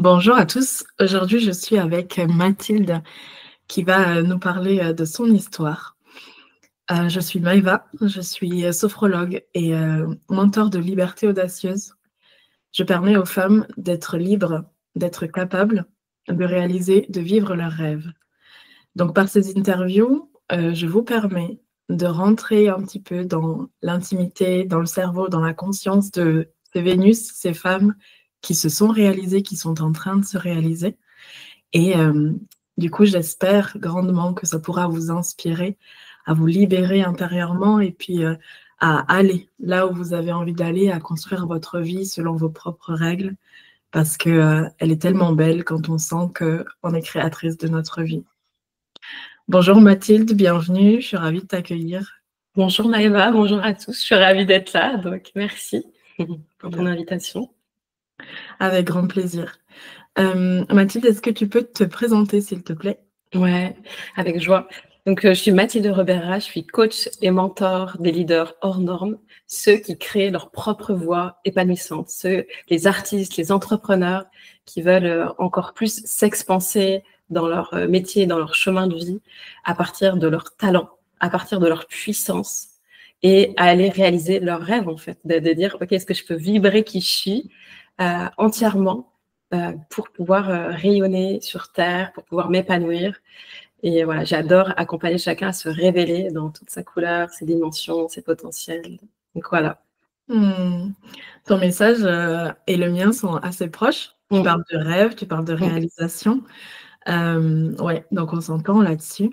Bonjour à tous. Aujourd'hui, je suis avec Mathilde qui va nous parler de son histoire. Je suis Maëva, je suis sophrologue et mentor de liberté audacieuse. Je permets aux femmes d'être libres, d'être capables de réaliser, de vivre leurs rêves. Donc, par ces interviews, je vous permets de rentrer un petit peu dans l'intimité, dans le cerveau, dans la conscience de ces Vénus, ces femmes qui se sont réalisées, qui sont en train de se réaliser. Et du coup, j'espère grandement que ça pourra vous inspirer à vous libérer intérieurement et puis à aller là où vous avez envie d'aller, à construire votre vie selon vos propres règles, parce que elle est tellement belle quand on sent qu'on est créatrice de notre vie. Bonjour Mathilde, bienvenue, je suis ravie de t'accueillir. Bonjour Maëva, bonjour à tous, je suis ravie d'être là, donc merci pour ton invitation. Avec grand plaisir. Mathilde, est-ce que tu peux te présenter s'il te plaît? Ouais, avec joie. Donc je suis Mathilde Rebera, je suis coach et mentor des leaders hors normes, ceux qui créent leur propre voie épanouissante, les artistes, les entrepreneurs qui veulent encore plus s'expanser dans leur métier, dans leur chemin de vie, à partir de leur talent, à partir de leur puissance et à aller réaliser leurs rêves en fait, de dire ok, est-ce que je peux vibrer qui je suis entièrement pour pouvoir rayonner sur Terre, pour pouvoir m'épanouir. Et voilà, j'adore accompagner chacun à se révéler dans toute sa couleur, ses dimensions, ses potentiels. Donc voilà. Ton message et le mien sont assez proches. Tu parles de rêve, tu parles de réalisation. Ouais, donc on s'entend là-dessus.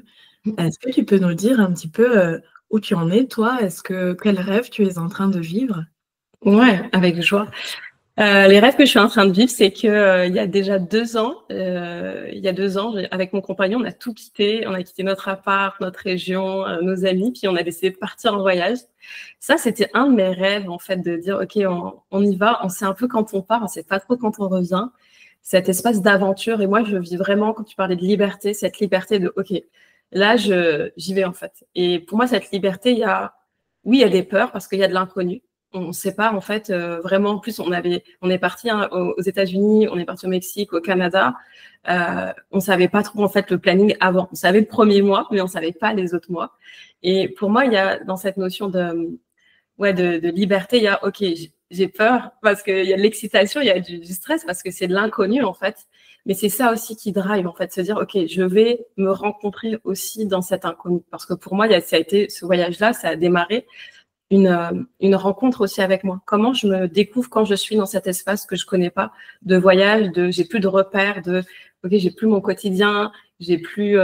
Est-ce que tu peux nous dire un petit peu où tu en es, toi? Quel rêve tu es en train de vivre? Ouais, avec joie. Les rêves que je suis en train de vivre, c'est que il y a déjà 2 ans, avec mon compagnon, on a tout quitté. On a quitté notre appart, notre région, nos amis, puis on a décidé de partir en voyage. Ça, c'était un de mes rêves, en fait, de dire, OK, on y va. On sait un peu quand on part, on sait pas trop quand on revient. Cet espace d'aventure. Et moi, je vis vraiment, quand tu parlais de liberté, cette liberté de, OK, là, j'y vais, en fait. Et pour moi, cette liberté, oui, il y a des peurs parce qu'il y a de l'inconnu. On ne sait pas, en fait, vraiment. En plus, on est parti aux États-Unis, on est parti au Mexique, au Canada. On savait pas trop, en fait, le planning avant. On savait le premier mois, mais on savait pas les autres mois. Et pour moi, il y a dans cette notion de liberté, il y a, OK, j'ai peur parce qu'il y a de l'excitation, il y a du stress parce que c'est de l'inconnu, en fait. Mais c'est ça aussi qui drive, en fait, se dire, OK, je vais me rencontrer aussi dans cet inconnu. Parce que pour moi, ce voyage-là, ça a démarré une rencontre aussi avec moi. Comment je me découvre quand je suis dans cet espace que je connais pas, de voyage, j'ai plus de repères, ok, j'ai plus mon quotidien, j'ai plus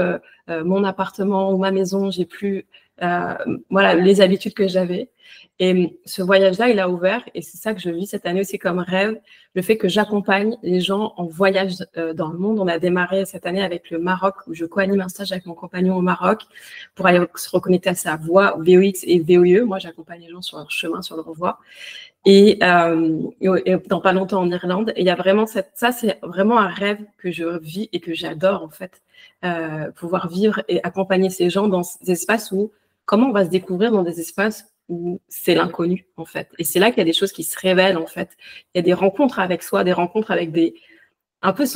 mon appartement ou ma maison, j'ai plus voilà les habitudes que j'avais. Et ce voyage-là, il a ouvert, et c'est ça que je vis cette année aussi comme rêve, le fait que j'accompagne les gens en voyage dans le monde. On a démarré cette année avec le Maroc, où je co-anime un stage avec mon compagnon au Maroc pour aller se reconnecter à sa voie VOX et VOIE. Moi, j'accompagne les gens sur leur chemin, sur leur voie. Et dans pas longtemps en Irlande. Et il y a vraiment ça, c'est vraiment un rêve que je vis et que j'adore, en fait, pouvoir vivre et accompagner ces gens dans des espaces où, comment on va se découvrir dans des espaces où c'est l'inconnu, en fait. Et c'est là qu'il y a des choses qui se révèlent, en fait. Il y a des rencontres avec soi, des rencontres avec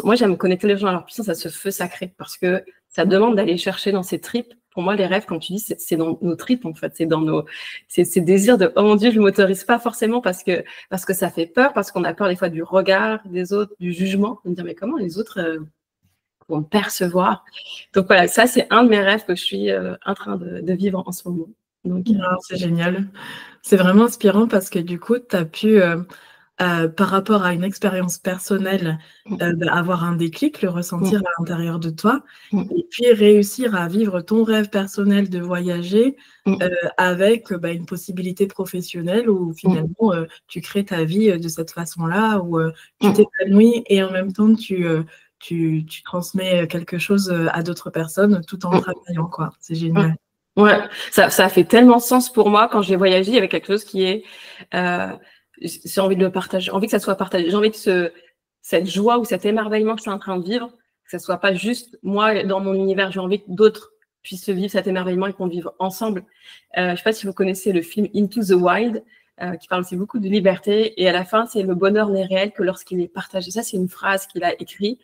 moi, j'aime connecter les gens à leur puissance, à ce feu sacré, parce que ça demande d'aller chercher dans ces tripes. Pour moi, les rêves, comme tu dis, c'est dans nos tripes, en fait. C'est dans ces désirs de, oh mon Dieu, je m'autorise pas forcément parce que ça fait peur, parce qu'on a peur des fois du regard des autres, du jugement, de me dire, mais comment les autres vont me percevoir? Donc voilà, ça, c'est un de mes rêves que je suis en train de vivre en ce moment. Donc, c'est génial. C'est vraiment inspirant parce que du coup, tu as pu, par rapport à une expérience personnelle, avoir un déclic, le ressentir à l'intérieur de toi, et puis réussir à vivre ton rêve personnel de voyager avec une possibilité professionnelle où finalement tu crées ta vie de cette façon-là, où tu t'épanouis et en même temps tu transmets quelque chose à d'autres personnes tout en travaillant, quoi. C'est génial. Ouais, ça a fait tellement sens pour moi quand j'ai voyagé. Il y avait quelque chose qui est, j'ai envie de le partager, j'ai envie que ça soit partagé. J'ai envie que cette joie ou cet émerveillement que je suis en train de vivre, que ça soit pas juste moi dans mon univers. J'ai envie que d'autres puissent vivre cet émerveillement et qu'on vive ensemble. Je sais pas si vous connaissez le film Into the Wild. qui parle aussi beaucoup de liberté. Et à la fin, c'est le bonheur n'est réel que lorsqu'il est partagé. Ça, c'est une phrase qu'il a écrite.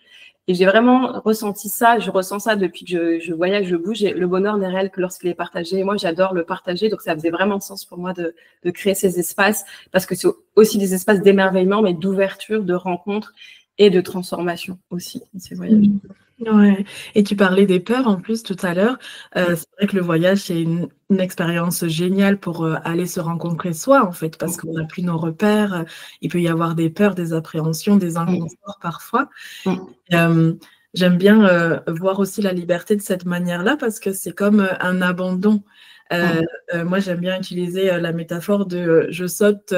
Et j'ai vraiment ressenti ça. Je ressens ça depuis que je voyage, je bouge. Et le bonheur n'est réel que lorsqu'il est partagé. Et moi, j'adore le partager. Donc, ça faisait vraiment sens pour moi de créer ces espaces parce que c'est aussi des espaces d'émerveillement, mais d'ouverture, de rencontre et de transformation aussi, ces voyages. Ouais. Et tu parlais des peurs en plus tout à l'heure. C'est vrai que le voyage, c'est une expérience géniale pour aller se rencontrer soi, en fait, parce qu'on n'a plus nos repères. Il peut y avoir des peurs, des appréhensions, des inconforts parfois. J'aime bien voir aussi la liberté de cette manière-là, parce que c'est comme un abandon. Moi, j'aime bien utiliser la métaphore de je saute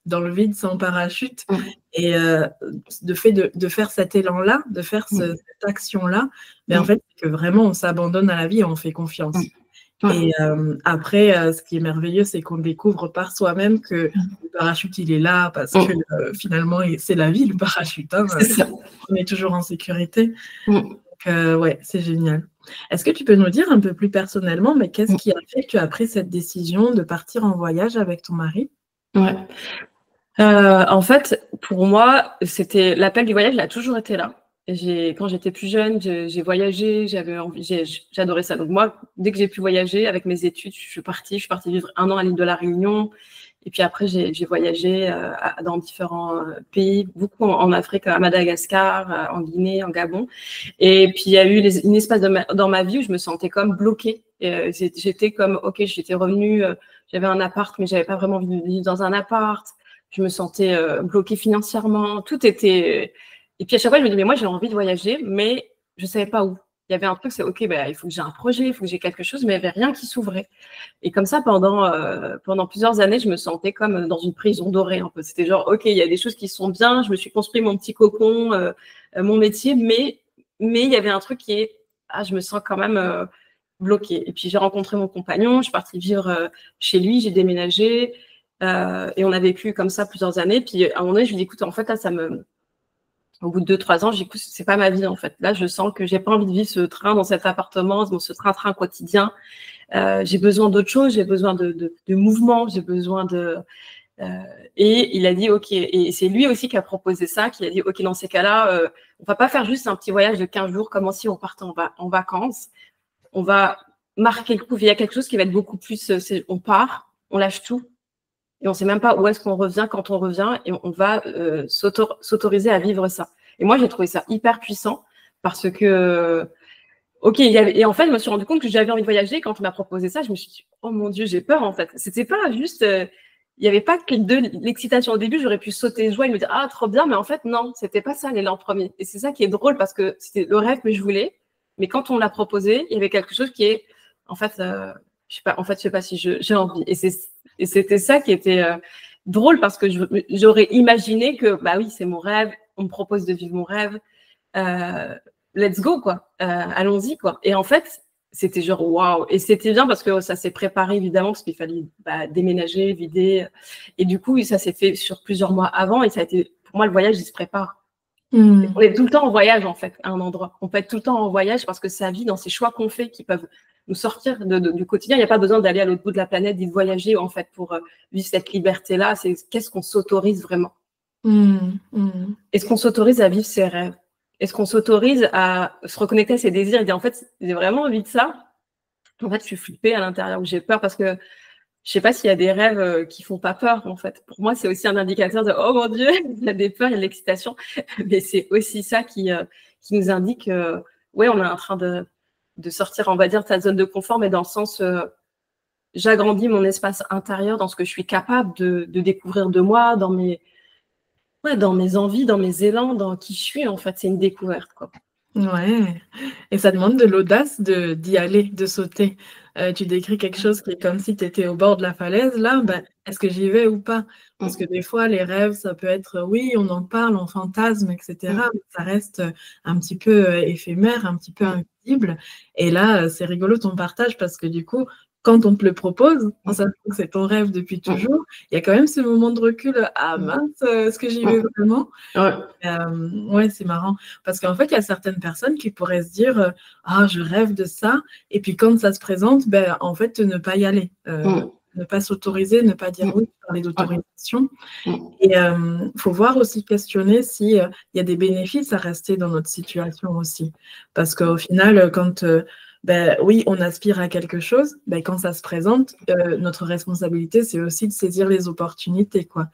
dans le vide sans parachute. Et de faire cet élan-là, de faire cette action-là, mais en fait, c'est que vraiment, on s'abandonne à la vie et on fait confiance. Et après, ce qui est merveilleux, c'est qu'on découvre par soi-même que le parachute, il est là parce que finalement, c'est la vie, le parachute. Hein, on est toujours en sécurité. Donc, ouais, c'est génial. Est-ce que tu peux nous dire un peu plus personnellement, mais qu'est-ce qui a fait que tu as pris cette décision de partir en voyage avec ton mari? Ouais. En fait, pour moi, c'était l'appel du voyage, il a toujours été là. Quand j'étais plus jeune, j'ai voyagé, j'adorais ça. Donc moi, dès que j'ai pu voyager avec mes études, je suis partie vivre 1 an à l'île de la Réunion. Et puis après, j'ai voyagé dans différents pays, beaucoup en Afrique, à Madagascar, en Guinée, en Gabon. Et puis il y a eu une espace dans ma vie où je me sentais comme bloquée. J'étais comme, ok, j'étais revenue, j'avais un appart, mais j'avais pas vraiment envie de vivre dans un appart. Je me sentais bloquée financièrement. Tout était. Et puis à chaque fois, je me dis, mais moi, j'ai envie de voyager, mais je savais pas où. Il y avait un truc, c'est ok, il faut que j'ai un projet, il faut que j'ai quelque chose, mais il n'y avait rien qui s'ouvrait. Et comme ça, pendant plusieurs années, je me sentais comme dans une prison dorée un peu. C'était genre, ok, il y a des choses qui sont bien, je me suis construit mon petit cocon, mon métier, mais il y avait un truc qui est, je me sens quand même bloquée. Et puis j'ai rencontré mon compagnon, je suis partie vivre chez lui, j'ai déménagé, et on a vécu comme ça plusieurs années. Puis à un moment donné, je lui dis, écoute, en fait, là, au bout de 2-3 ans, j'écoute, c'est pas ma vie en fait. Là, je sens que j'ai pas envie de vivre ce train dans cet appartement, dans ce train-train quotidien. J'ai besoin d'autre chose, j'ai besoin de mouvement, j'ai besoin de. Et il a dit ok. Et c'est lui aussi qui a proposé ça, qui a dit ok, dans ces cas-là, on va pas faire juste un petit voyage de 15 jours comme si on partait en vacances. On va marquer le coup. Il y a quelque chose qui va être beaucoup plus. On part, on lâche tout. Et on ne sait même pas où est-ce qu'on revient quand on revient et on va s'autoriser à vivre ça. Et moi, j'ai trouvé ça hyper puissant parce que, ok, et en fait, je me suis rendu compte que j'avais envie de voyager. Quand on m'a proposé ça, je me suis dit, oh mon Dieu, j'ai peur en fait. C'était pas juste, il n'y avait pas que de l'excitation au début, j'aurais pu sauter de joie et me dire, ah, trop bien, mais en fait, non, c'était pas ça l'élan premier. Et c'est ça qui est drôle parce que c'était le rêve que je voulais. Mais quand on l'a proposé, il y avait quelque chose qui est, en fait, je sais pas si j'ai envie. Et c'était ça qui était drôle parce que j'aurais imaginé que, bah oui, c'est mon rêve, on me propose de vivre mon rêve, let's go, quoi, allons-y, quoi. Et en fait, c'était genre waouh. Et c'était bien parce que ça s'est préparé, évidemment, parce qu'il fallait déménager, vider. Et du coup, ça s'est fait sur plusieurs mois avant et ça a été, pour moi, le voyage, il se prépare. On est tout le temps en voyage, en fait, à un endroit. On peut être tout le temps en voyage parce que c'est la vie, dans ces choix qu'on fait qui peuvent nous sortir du quotidien. Il n'y a pas besoin d'aller à l'autre bout de la planète, d'y voyager, en fait, pour vivre cette liberté-là. C'est qu'est-ce qu'on s'autorise vraiment? Est-ce qu'on s'autorise à vivre ses rêves? Est-ce qu'on s'autorise à se reconnecter à ses désirs et dire, en fait, j'ai vraiment envie de ça? En fait, je suis flippée à l'intérieur, où j'ai peur parce que je sais pas s'il y a des rêves qui font pas peur, en fait. Pour moi, c'est aussi un indicateur de, oh mon Dieu, il y a des peurs, il y a de l'excitation. Mais c'est aussi ça qui nous indique, ouais, on est en train de sortir, on va dire, de sa zone de confort, mais dans le sens, j'agrandis mon espace intérieur dans ce que je suis capable de découvrir de moi, dans mes envies, dans mes élans, dans qui je suis, en fait. C'est une découverte, quoi. Ouais, et ça demande de l'audace d'y aller, de sauter. Tu décris quelque chose qui est comme si tu étais au bord de la falaise. Là, est-ce que j'y vais ou pas? Parce que des fois, les rêves, ça peut être, oui, on en parle, on fantasme, etc. Mais ça reste un petit peu éphémère, un petit peu invisible. Et là, c'est rigolo ton partage parce que du coup, quand on te le propose, en sachant que c'est ton rêve depuis toujours, il y a quand même ce moment de recul. Ah mince, est-ce que j'y vais vraiment? Ouais, c'est marrant. Parce qu'en fait, il y a certaines personnes qui pourraient se dire ah, je rêve de ça. Et puis quand ça se présente, en fait, ne pas y aller. ne pas s'autoriser, ne pas dire oui, parler d'autorisation. Et il faut voir aussi, questionner s'il y a des bénéfices à rester dans notre situation aussi. Parce qu'au final, quand oui, on aspire à quelque chose, quand ça se présente, notre responsabilité, c'est aussi de saisir les opportunités, quoi.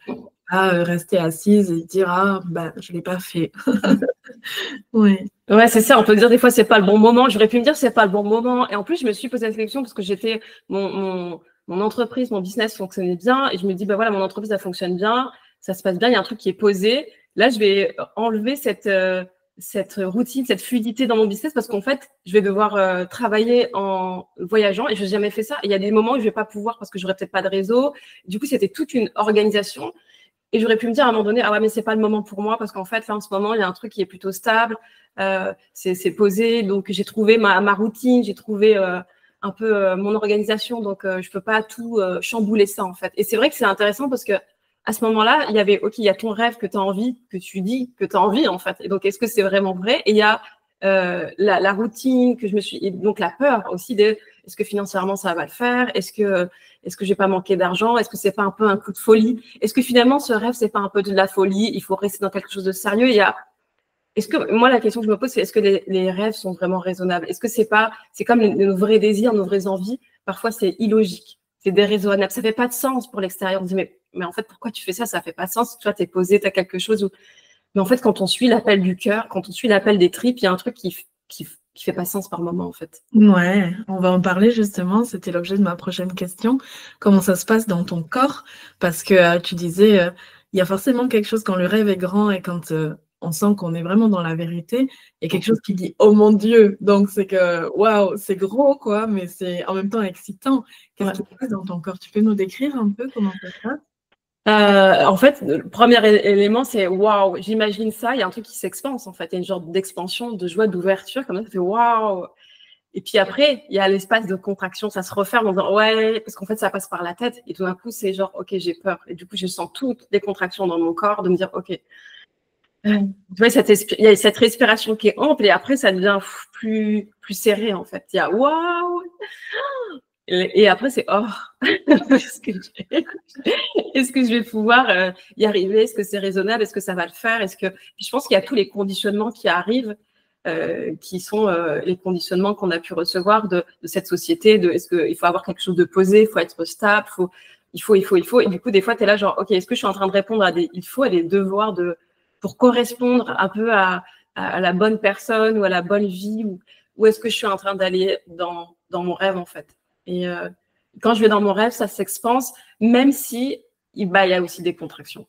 Pas rester assise et dire « Ah, je ne l'ai pas fait. » Oui. Ouais, c'est ça. On peut dire des fois, c'est pas le bon moment. J'aurais pu me dire, c'est pas le bon moment. Et en plus, je me suis posé la question parce que j'étais, mon entreprise, mon business fonctionnait bien. Et je me dis, voilà, mon entreprise, ça fonctionne bien. Ça se passe bien. Il y a un truc qui est posé. Là, je vais enlever cette routine, cette fluidité dans mon business parce qu'en fait, je vais devoir travailler en voyageant et je n'ai jamais fait ça. Et il y a des moments où je ne vais pas pouvoir parce que j'aurais peut-être pas de réseau. Du coup, c'était toute une organisation. Et j'aurais pu me dire à un moment donné, ah ouais, mais c'est pas le moment pour moi parce qu'en fait, là, en ce moment, il y a un truc qui est plutôt stable, c'est posé. Donc, j'ai trouvé ma routine, j'ai trouvé un peu mon organisation. Donc, je peux pas tout chambouler ça, en fait. Et c'est vrai que c'est intéressant parce que à ce moment-là, il y avait, OK, il y a ton rêve que tu as envie, que tu dis que tu as envie, en fait. Et donc, est-ce que c'est vraiment vrai? Et il y a la routine que je me suis, et donc la peur aussi de, est-ce que financièrement ça va le faire? Est-ce que je vais pas manquer d'argent? Est-ce que c'est pas un peu un coup de folie? Est-ce que finalement ce rêve c'est pas un peu de la folie? Il faut rester dans quelque chose de sérieux. Est-ce que moi la question que je me pose c'est est-ce que les rêves sont vraiment raisonnables? Est-ce que c'est comme nos vrais désirs, nos vraies envies? Parfois c'est illogique, c'est déraisonnable, ça fait pas de sens pour l'extérieur. On dit mais en fait pourquoi tu fais ça? Ça fait pas de sens. Tu vois, t'es posé, t'as quelque chose où... Mais en fait, quand on suit l'appel du cœur, quand on suit l'appel des tripes, il y a un truc qui fait pas sens par moment, en fait. Ouais, on va en parler justement. C'était l'objet de ma prochaine question. Comment ça se passe dans ton corps? Parce que tu disais, il y a forcément quelque chose quand le rêve est grand et quand on sent qu'on est vraiment dans la vérité. Il y a quelque chose qui dit, oh mon Dieu! Donc c'est que, waouh, c'est gros, quoi, mais c'est en même temps excitant. Qu'est-ce qui se passe dans ton corps? Tu peux nous décrire un peu comment ça se passe? En fait, le premier élément, c'est waouh, j'imagine ça, il y a un truc qui s'expanse en fait, il y a une sorte d'expansion, de joie, d'ouverture, comme ça fait waouh. Et puis après, il y a l'espace de contraction, ça se referme en disant ouais, parce qu'en fait, ça passe par la tête, et tout d'un coup, c'est genre ok, j'ai peur. Et du coup, je sens toutes les contractions dans mon corps, de me dire ok. Tu vois, il y a cette respiration qui est ample, et après, ça devient plus serré en fait. Il y a waouh. Et après, c'est oh, est-ce que je vais pouvoir y arriver? Est-ce que c'est raisonnable? Est-ce que ça va le faire? Je pense qu'il y a tous les conditionnements qui arrivent, qui sont les conditionnements qu'on a pu recevoir de cette société. Est-ce qu'il faut avoir quelque chose de posé? Il faut être stable? Il faut. Et du coup, des fois, tu es là, genre, OK, est-ce que je suis en train de répondre à des devoirs pour correspondre un peu à la bonne personne ou à la bonne vie? Ou est-ce que je suis en train d'aller dans mon rêve, en fait? Et quand je vais dans mon rêve, ça s'expanse, même si il y a aussi des contractions.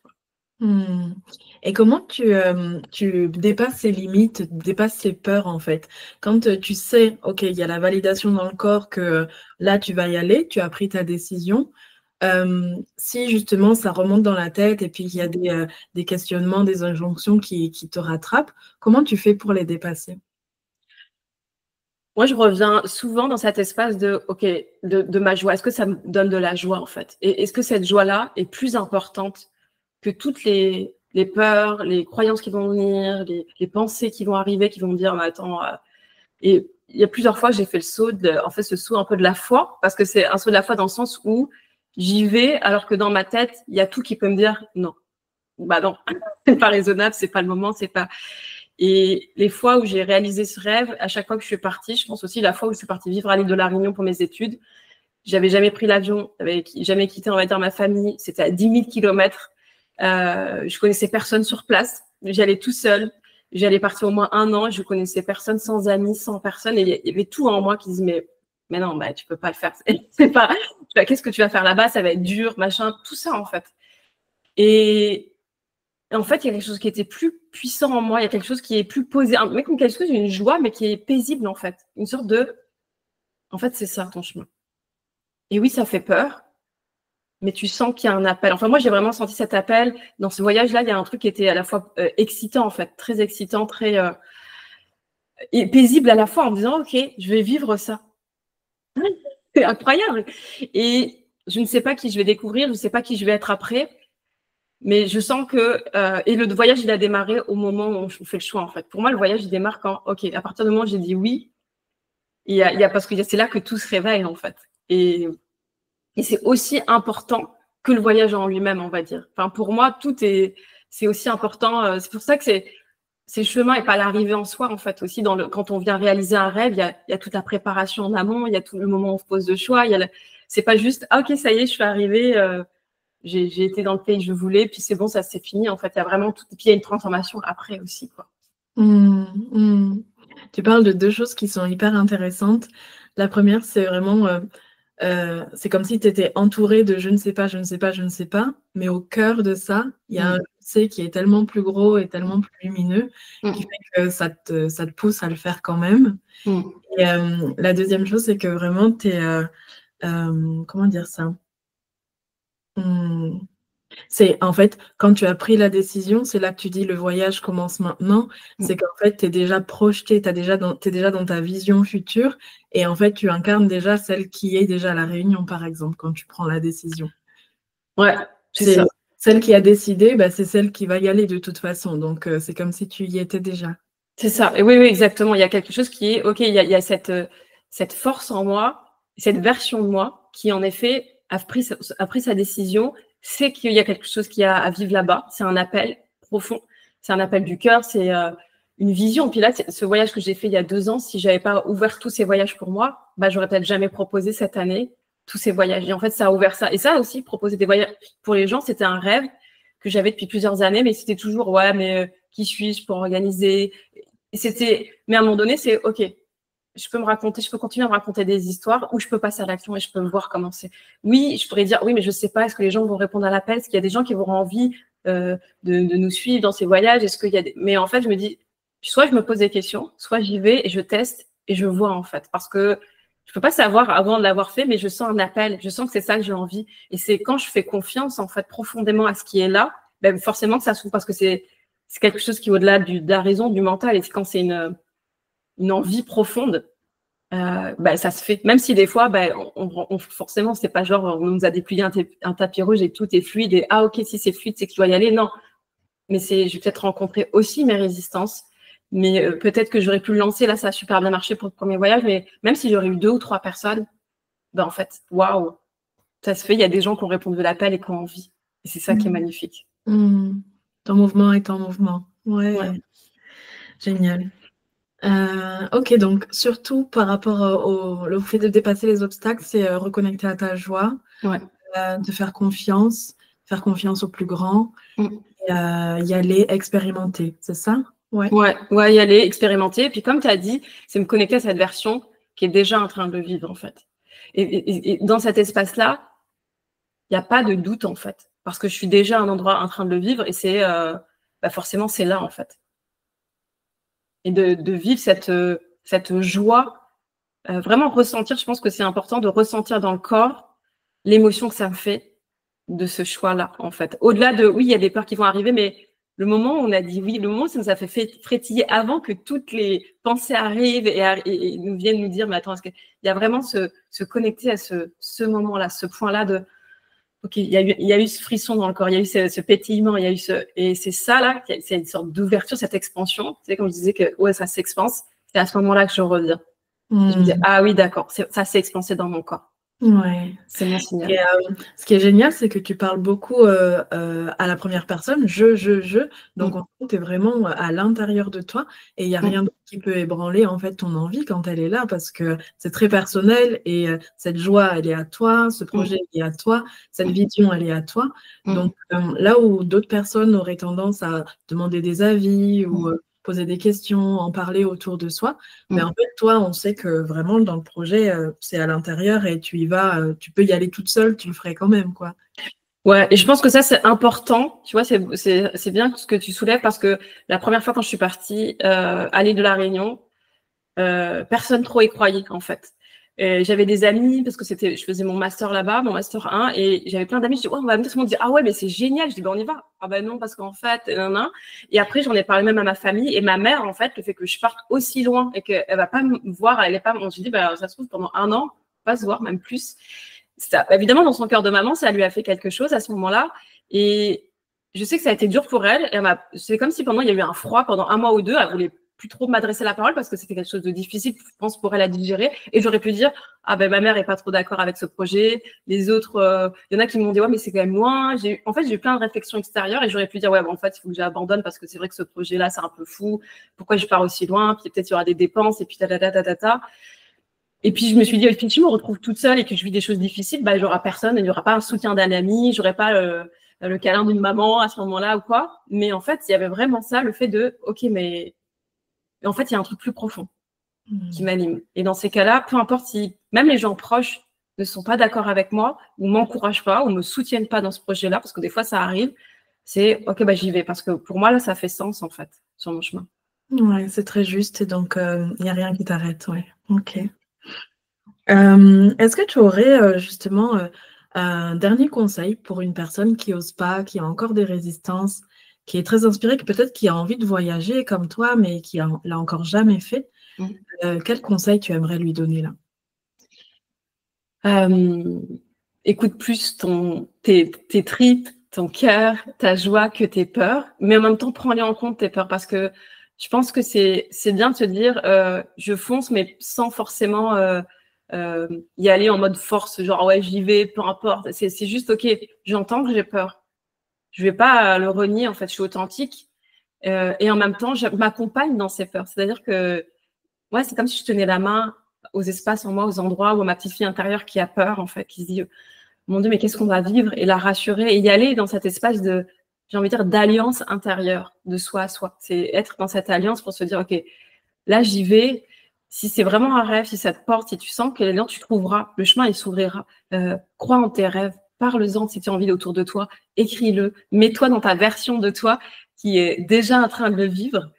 Et comment tu dépasses ces limites, dépasses ces peurs en fait? Quand tu sais, OK, il y a la validation dans le corps que là, tu vas y aller, tu as pris ta décision. Si justement ça remonte dans la tête et puis il y a des questionnements, des injonctions qui te rattrapent, comment tu fais pour les dépasser? Moi, je reviens souvent dans cet espace de ma joie. Est-ce que ça me donne de la joie, en fait? Et est-ce que cette joie-là est plus importante que toutes les peurs, les croyances qui vont venir, les pensées qui vont arriver, qui vont me dire, mais attends, et il y a plusieurs fois, j'ai fait ce saut un peu de la foi, parce que c'est un saut de la foi dans le sens où j'y vais, alors que dans ma tête, il y a tout qui peut me dire, non, non, c'est pas raisonnable, c'est pas le moment, c'est pas... Et les fois où j'ai réalisé ce rêve, à chaque fois que je suis partie, je pense aussi la fois où je suis partie vivre à l'île de la Réunion pour mes études, j'avais jamais pris l'avion, j'avais jamais quitté, on va dire, ma famille, c'était à 10 000 kilomètres. Je connaissais personne sur place, j'allais tout seul, j'allais partir au moins 1 an, je connaissais personne, sans amis, sans personne, et il y avait tout en moi qui disait mais non, tu peux pas le faire, c'est pas, qu'est-ce que tu vas faire là-bas, ça va être dur, machin, tout ça en fait. Et en fait, il y a quelque chose qui était plus puissant en moi, il y a quelque chose qui est plus posé, mais comme quelque chose, une joie, mais qui est paisible en fait. Une sorte de, en fait, c'est ça ton chemin. Et oui, ça fait peur, mais tu sens qu'il y a un appel. Enfin, moi, j'ai vraiment senti cet appel. Dans ce voyage-là, il y a un truc qui était à la fois excitant en fait, très excitant, très et paisible à la fois, en me disant, OK, je vais vivre ça. C'est incroyable. Et je ne sais pas qui je vais découvrir, je ne sais pas qui je vais être après. Mais je sens que... et le voyage, il a démarré au moment où on fait le choix, en fait. Pour moi, le voyage, il démarre quand... OK, à partir du moment où j'ai dit oui, parce que c'est là que tout se réveille, en fait. Et Et c'est aussi important que le voyage en lui-même, on va dire. Enfin, pour moi, c'est aussi important. C'est pour ça que c'est le chemin et pas l'arrivée en soi, en fait. Aussi, quand on vient réaliser un rêve, il y a toute la préparation en amont, il y a tout le moment où on se pose le choix. C'est pas juste, ah, ok, ça y est, je suis arrivée, j'ai été dans le pays que je voulais, puis c'est bon, ça c'est fini. En fait, il y a vraiment tout. Et puis il y a une transformation après aussi, quoi. Tu parles de deux choses qui sont hyper intéressantes. La première, c'est vraiment, c'est comme si tu étais entouré de je ne sais pas, je ne sais pas, je ne sais pas, mais au cœur de ça, il y a un je sais qui est tellement plus gros et tellement plus lumineux qui fait que ça te pousse à le faire quand même. Et la deuxième chose, c'est que vraiment, tu es, comment dire ça? C'est en fait, quand tu as pris la décision, c'est là que tu dis le voyage commence maintenant. C'est qu'en fait, tu es déjà projeté, tu es déjà dans ta vision future et en fait, tu incarnes déjà celle qui est déjà à La Réunion, par exemple, quand tu prends la décision. Ouais, c'est ça. Celle qui a décidé, bah, c'est celle qui va y aller de toute façon. Donc, c'est comme si tu y étais déjà. C'est ça. Et oui, exactement. Il y a quelque chose qui est, OK, il y a cette force en moi, cette version de moi qui, en effet, a pris sa décision, sait qu'il y a quelque chose qui a à vivre là-bas. C'est un appel profond. C'est un appel du cœur. C'est une vision. Puis là, ce voyage que j'ai fait il y a 2 ans, si j'avais pas ouvert tous ces voyages pour moi, bah, j'aurais peut-être jamais proposé cette année tous ces voyages. Et en fait, ça a ouvert ça. Et ça aussi, proposer des voyages pour les gens, c'était un rêve que j'avais depuis plusieurs années, mais c'était toujours, ouais, mais qui suis-je pour organiser? Mais à un moment donné, c'est OK. Je peux continuer à me raconter des histoires ou je peux passer à l'action et je peux me voir comment c'est. Oui, je pourrais dire, oui, mais je sais pas, est-ce que les gens vont répondre à l'appel? Est-ce qu'il y a des gens qui auront envie de nous suivre dans ces voyages? Mais en fait, je me dis, soit je me pose des questions, soit j'y vais et je teste et je vois, en fait. Parce que je peux pas savoir avant de l'avoir fait, mais je sens un appel. Je sens que c'est ça que j'ai envie. Et c'est quand je fais confiance, en fait, profondément à ce qui est là, ben, forcément que ça s'ouvre parce que c'est quelque chose qui est au-delà de la raison, du mental. Et quand c'est une envie profonde, ça se fait. Même si des fois, forcément, c'est pas genre on nous a déplié un tapis rouge et tout est fluide et ah ok, si c'est fluide, c'est que je dois y aller. Non, mais je vais peut-être rencontrer aussi mes résistances. Mais peut-être que j'aurais pu le lancer. Là, ça a super bien marché pour le premier voyage. Mais même si j'aurais eu 2 ou 3 personnes, en fait, waouh, ça se fait. Il y a des gens qui ont répondu à l'appel et qui ont envie. Et c'est ça qui est magnifique. Ton mouvement est en mouvement. Ouais. Génial. Ok, donc surtout par rapport au fait de dépasser les obstacles, c'est reconnecter à ta joie, de faire confiance au plus grand, et, y aller expérimenter, c'est ça? Ouais, y aller expérimenter. Et puis comme tu as dit, c'est me connecter à cette version qui est déjà en train de le vivre en fait. Et dans cet espace-là, il n'y a pas de doute en fait, parce que je suis déjà à un endroit en train de le vivre et c'est forcément c'est là en fait. Et de vivre cette joie, vraiment ressentir, je pense que c'est important de ressentir dans le corps l'émotion que ça me fait de ce choix-là, en fait. Au-delà de, oui, il y a des peurs qui vont arriver, mais le moment où on a dit oui, le moment où ça nous a fait frétiller avant que toutes les pensées arrivent et nous viennent nous dire, mais attends, il y a vraiment se connecter à ce moment-là, ce point-là de OK, il y a eu ce frisson dans le corps, il y a eu ce pétillement, il y a eu et c'est ça là, c'est une sorte d'ouverture, cette expansion. Tu sais, comme je disais que ça s'expanse, c'est à ce moment-là que je reviens. Je me dis, ah oui, d'accord, ça s'est expansé dans mon corps. Ouais. C'est mon signal. Et, ce qui est génial, c'est que tu parles beaucoup à la première personne, je. Donc, en fait, tu es vraiment à l'intérieur de toi et il n'y a rien d'autre qui peut ébranler en fait ton envie quand elle est là parce que c'est très personnel et cette joie, elle est à toi, ce projet, il est à toi, cette vision, elle est à toi. Donc, là où d'autres personnes auraient tendance à demander des avis ou poser des questions, en parler autour de soi. Mais en fait, toi, on sait que vraiment, dans le projet, c'est à l'intérieur et tu y vas, tu peux y aller toute seule, tu le ferais quand même, quoi. Ouais, et je pense que ça, c'est important. Tu vois, c'est bien ce que tu soulèves parce que la première fois quand je suis partie à l'île de la Réunion, personne trop y croyait, en fait. J'avais des amis parce que je faisais mon master là-bas, mon master 1, et j'avais plein d'amis. Je dis, on va me dire, ah ouais, mais c'est génial. Je dis, on y va. Ah ben non, parce qu'en fait, nan. Et après, j'en ai parlé même à ma famille et ma mère, en fait, le fait que je parte aussi loin et qu'elle va pas me voir, on se dit, ça se trouve pendant 1 an, on va se voir, même plus. Ça, évidemment, dans son cœur de maman, ça lui a fait quelque chose à ce moment-là. Et je sais que ça a été dur pour elle. C'est comme si il y a eu un froid pendant 1 mois ou 2. Elle voulait plus trop m'adresser la parole parce que c'était quelque chose de difficile, je pense, pour elle à digérer. Et j'aurais pu dire, ah ben ma mère est pas trop d'accord avec ce projet. Les autres, il y en a qui m'ont dit, ouais, mais c'est quand même loin. En fait, j'ai eu plein de réflexions extérieures et j'aurais pu dire, ouais, bon, en fait, il faut que j'abandonne parce que c'est vrai que ce projet-là, c'est un peu fou. Pourquoi je pars aussi loin? Puis peut-être il y aura des dépenses et puis ta. Et puis je me suis dit, si je me retrouve toute seule et que je vis des choses difficiles, bah, j'aurai personne, il n'y aura pas un soutien d'un ami, j'aurai pas le câlin d'une maman à ce moment-là ou quoi. Mais en fait, il y avait vraiment ça, le fait de, ok, mais en fait, il y a un truc plus profond qui m'anime. Et dans ces cas-là, peu importe si même les gens proches ne sont pas d'accord avec moi ou m'encouragent pas ou me soutiennent pas dans ce projet-là, parce que des fois ça arrive, c'est ok, bah j'y vais parce que pour moi là, ça fait sens en fait sur mon chemin. Ouais, c'est très juste et donc il n'y a rien qui t'arrête. Ouais. Ok. Est-ce que tu aurais justement un dernier conseil pour une personne qui n'ose pas, qui a encore des résistances, qui est très inspirée, qui a envie de voyager comme toi, mais qui l'a encore jamais fait? Quel conseil tu aimerais lui donner là? Écoute plus tes tripes, ton cœur, ta joie que tes peurs, mais en même temps, prends-les en compte, tes peurs, parce que je pense que c'est bien de se dire, je fonce, mais sans forcément y aller en mode force, genre, ouais, j'y vais, peu importe. C'est juste, ok, j'entends que j'ai peur. Je vais pas le renier, en fait, je suis authentique. Et en même temps, je m'accompagne dans ces peurs. C'est-à-dire que, ouais, c'est comme si je tenais la main aux espaces en moi, aux endroits où ma petite fille intérieure qui a peur, en fait, qui se dit, mon Dieu, mais qu'est-ce qu'on va vivre? Et la rassurer et y aller dans cet espace de, j'ai envie de dire, d'alliance intérieure, de soi à soi. C'est être dans cette alliance pour se dire, OK, là, j'y vais. Si c'est vraiment un rêve, si ça te porte, si tu sens que là, tu trouveras, le chemin, il s'ouvrira. Crois en tes rêves, parle-en si tu as envie autour de toi, écris-le, mets-toi dans ta version de toi qui est déjà en train de le vivre.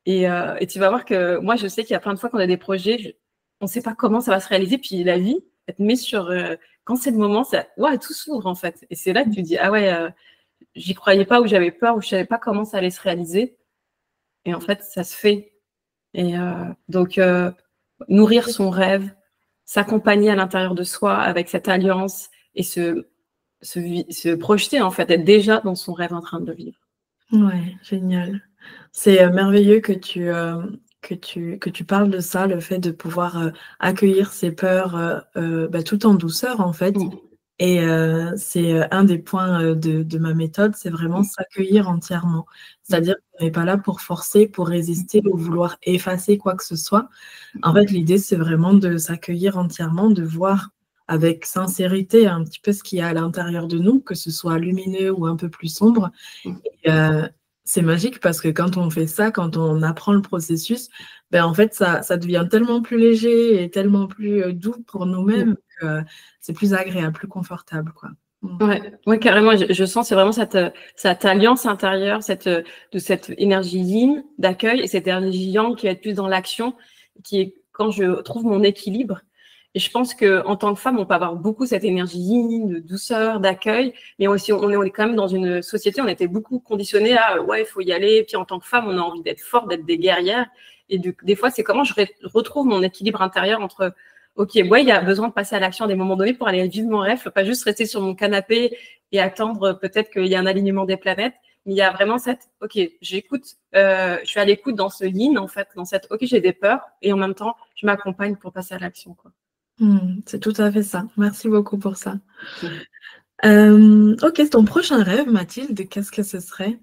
Et tu vas voir que moi, je sais qu'il y a plein de fois qu'on a des projets, on ne sait pas comment ça va se réaliser, puis la vie, elle te met sur... quand c'est le moment, ça, ouais, tout s'ouvre en fait. Et c'est là que tu dis, ah ouais, j'y croyais pas ou j'avais peur ou je savais pas comment ça allait se réaliser. Et en fait, ça se fait. Et donc, nourrir son rêve, s'accompagner à l'intérieur de soi avec cette alliance et se projeter, en fait, être déjà dans son rêve en train de le vivre. Ouais, génial. C'est merveilleux que tu parles de ça, le fait de pouvoir accueillir ses peurs tout en douceur, en fait. Et c'est un des points de ma méthode, c'est vraiment s'accueillir entièrement. C'est-à-dire qu'on n'est pas là pour forcer, pour résister ou vouloir effacer quoi que ce soit. En fait, l'idée, c'est vraiment de s'accueillir entièrement, de voir avec sincérité un petit peu ce qu'il y a à l'intérieur de nous, que ce soit lumineux ou un peu plus sombre. Et, c'est magique parce que quand on fait ça, quand on apprend le processus, ben en fait, ça devient tellement plus léger et tellement plus doux pour nous-mêmes que c'est plus agréable, plus confortable, quoi. Ouais, carrément. Je sens, c'est vraiment cette alliance intérieure, de cette énergie yin d'accueil et cette énergie yang qui va être plus dans l'action, qui est quand je trouve mon équilibre. Et je pense que en tant que femme, on peut avoir beaucoup cette énergie yin, de douceur, d'accueil, mais aussi on est quand même dans une société, on était beaucoup conditionnés à ouais, il faut y aller. Et puis en tant que femme, on a envie d'être forte, d'être des guerrières. Et des fois, c'est comment je retrouve mon équilibre intérieur entre ok, ouais, il y a besoin de passer à l'action à des moments donnés pour aller vivre mon rêve, pas juste rester sur mon canapé et attendre peut-être qu'il y a un alignement des planètes. Mais il y a vraiment cette, ok, j'écoute, je suis à l'écoute dans ce yin, en fait, dans cette, ok, j'ai des peurs et en même temps, je m'accompagne pour passer à l'action, quoi. C'est tout à fait ça. Merci beaucoup pour ça. Ok, ton prochain rêve, Mathilde, qu'est-ce que ce serait?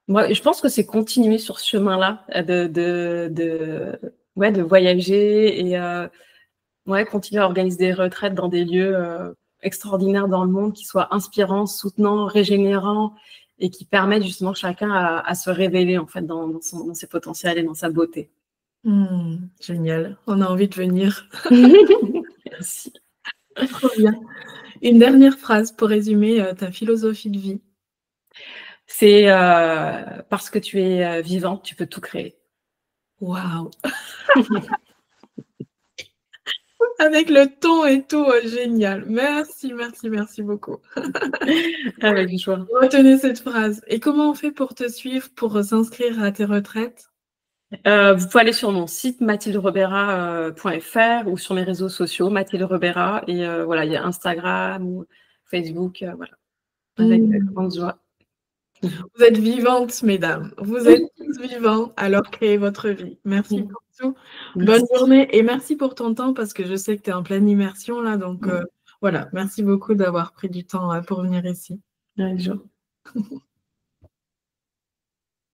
Moi, je pense que c'est continuer sur ce chemin-là, de voyager et continuer à organiser des retraites dans des lieux extraordinaires dans le monde, qui soient inspirants, soutenants, régénérants et qui permettent justement chacun à se révéler en fait dans ses potentiels et dans sa beauté. Génial, on a envie de venir. Merci. Trop bien. Une dernière phrase pour résumer ta philosophie de vie. C'est parce que tu es vivante, tu peux tout créer. Waouh. Avec le ton et tout, génial. Merci, merci, merci beaucoup. Avec joie. Retenez cette phrase. Et comment on fait pour te suivre, pour s'inscrire à tes retraites? Vous pouvez aller sur mon site mathilderebera.fr ou sur mes réseaux sociaux, Mathilde Rebera. Et voilà, il y a Instagram ou Facebook, voilà. Avec grande joie. Vous êtes vivantes, mesdames. Vous êtes tous vivants, alors créez votre vie. Merci pour tout. Bonne journée et merci pour ton temps parce que je sais que tu es en pleine immersion là. Donc voilà, merci beaucoup d'avoir pris du temps pour venir ici. Ouais,